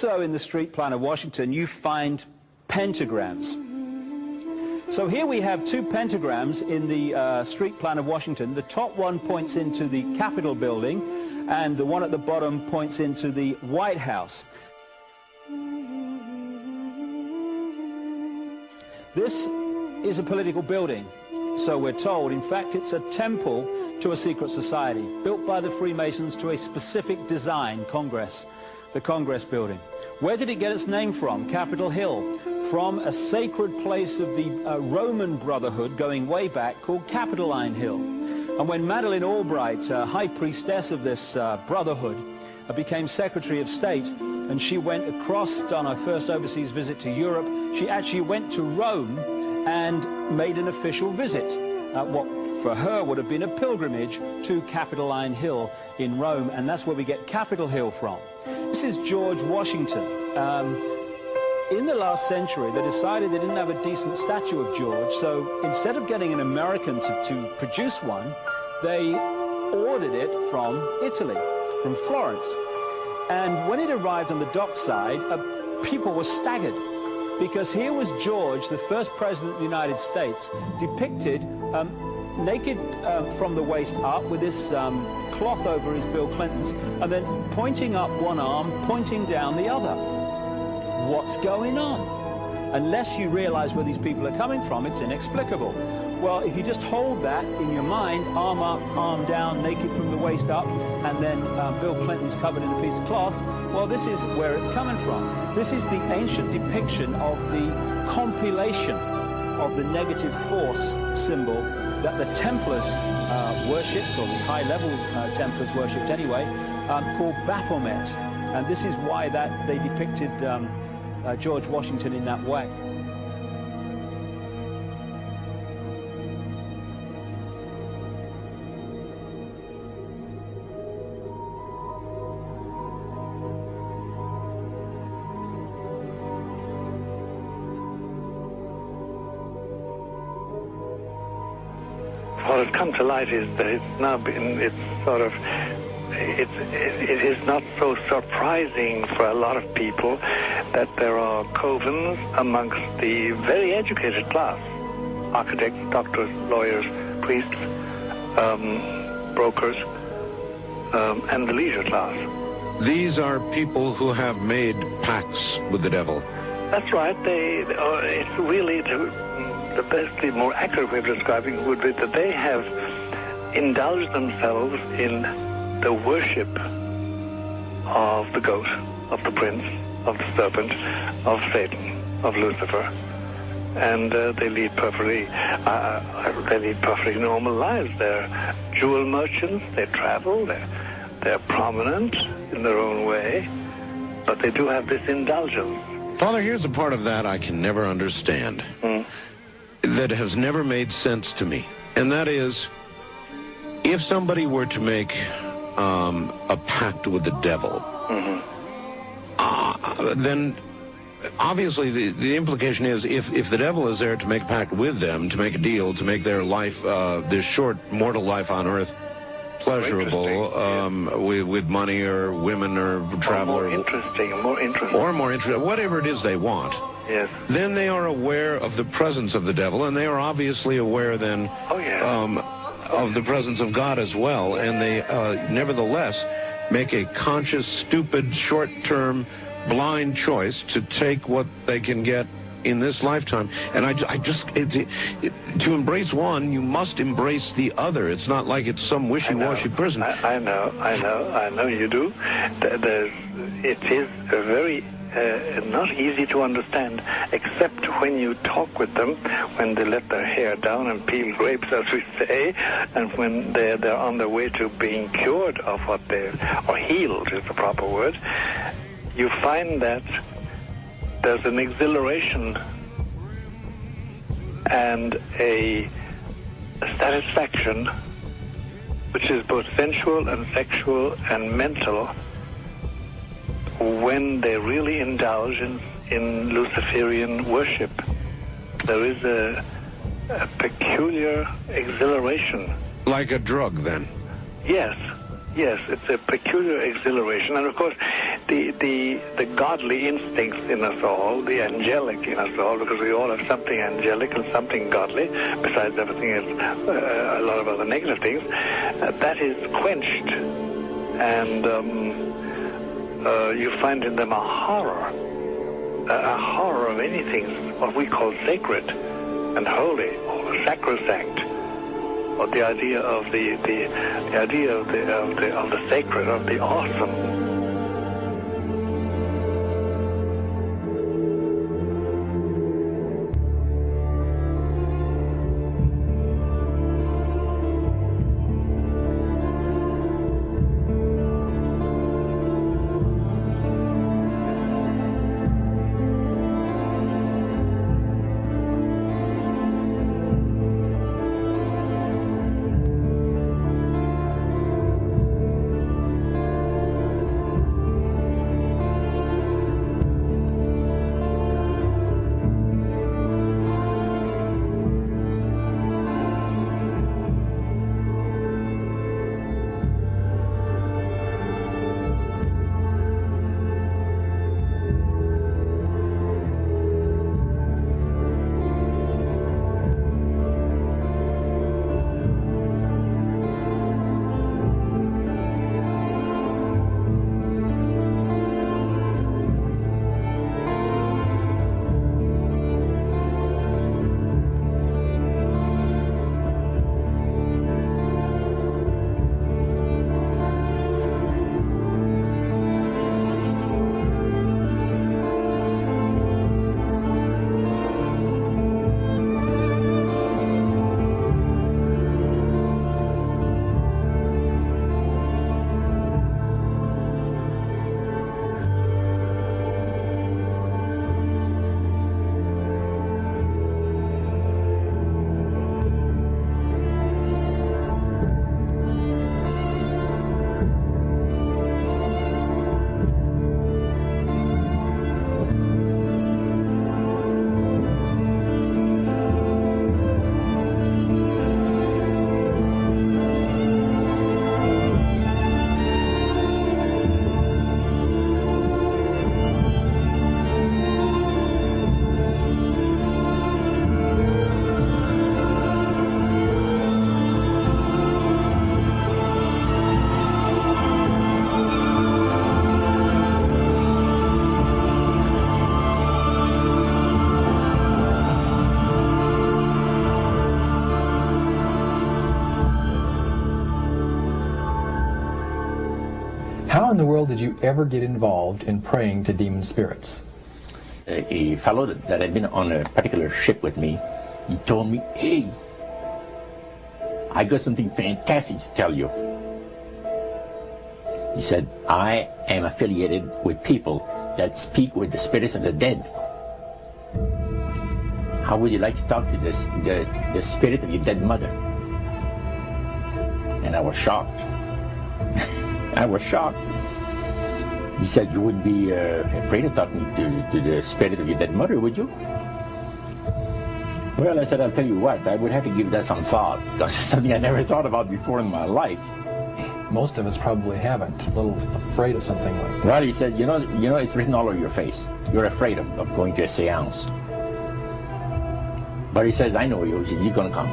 Also in the street plan of Washington, you find pentagrams. So here we have two pentagrams in the street plan of Washington. The top one points into the Capitol building, and the one at the bottom points into the White House. This is a political building, so we're told. In fact, it's a temple to a secret society, built by the Freemasons to a specific design, Congress, the Congress building. Where did it get its name from? Capitol Hill, from a sacred place of the Roman Brotherhood going way back called Capitoline Hill. And when Madeleine Albright, high priestess of this brotherhood, became Secretary of State, and she went across on her first overseas visit to Europe, she actually went to Rome and made an official visit, what for her would have been a pilgrimage to Capitoline Hill in Rome, and that's where we get Capitol Hill from. This is George Washington. In the last century, they decided they didn't have a decent statue of George, so instead of getting an American to produce one, they ordered it from Italy, from Florence. And when it arrived on the dockside, people were staggered, because here was George, the first president of the United States, depicted naked from the waist up with this cloth over his Bill Clinton's, and then pointing up one arm, pointing down the other. What's going on? Unless you realize where these people are coming from, it's inexplicable. Well, if you just hold that in your mind, arm up, arm down, naked from the waist up, and then Bill Clinton's covered in a piece of cloth, well, this is where it's coming from. This is the ancient depiction of the compilation of the negative force symbol that the Templars worshipped, or the high-level Templars worshipped anyway, called Baphomet. And this is why that they depicted George Washington in that way. What has come to light is that it's now been, it is not so surprising for a lot of people that there are covens amongst the very educated class, architects, doctors, lawyers, priests, brokers, and the leisure class. These are people who have made pacts with the devil. That's right. It's really the best, the more accurate way of describing it would be that they have indulged themselves in the worship of the goat, of the prince, of the serpent, of Satan, of Lucifer, and they lead perfectly normal lives. They're jewel merchants. They travel. They're prominent in their own way, but they do have this indulgence. Father, here's a part of that I can never understand. That has never made sense to me, and that is, if somebody were to make a pact with the devil, then obviously the implication is if the devil is there to make a pact with them, to make a deal, to make their life, this short mortal life on earth, pleasurable, with money or women or travel, or more interesting, whatever it is they want. Yes. Then they are aware of the presence of the devil, and they are obviously aware then of the presence of God as well, and they nevertheless make a conscious, stupid, short-term, blind choice to take what they can get in this lifetime. And to embrace one, you must embrace the other. It's not like it's some wishy-washy person. I know you do. It is a very not easy to understand, except when you talk with them, when they let their hair down and peel grapes, as we say, and when they're on their way to being cured of what or healed is the proper word. You find that there's an exhilaration and a satisfaction which is both sensual and sexual and mental when they really indulge in Luciferian worship. There is a peculiar exhilaration. Like a drug, then? Yes, it's a peculiar exhilaration. And of course, the godly instincts in us all, the angelic in us all, because we all have something angelic and something godly, besides everything else, a lot of other negative things, that is quenched. And you find in them a horror of anything, what we call sacred and holy, or sacrosanct, or the idea of the idea of the sacred, of the awesome. How in the world did you ever get involved in praying to demon spirits? A fellow that had been on a particular ship with me, he told me, "Hey, I got something fantastic to tell you." He said, "I am affiliated with people that speak with the spirits of the dead. How would you like to talk to the spirit of your dead mother?" And I was shocked. I was shocked. He said, "You wouldn't be afraid of talking to the spirit of your dead mother, would you?" Well, I said, "I'll tell you what, I would have to give that some thought, because it's something I never thought about before in my life." Most of us probably haven't. A little afraid of something like that. Well, he says, you know, it's written all over your face. You're afraid of going to a seance. But he says, "I know you. He says, you're going to come."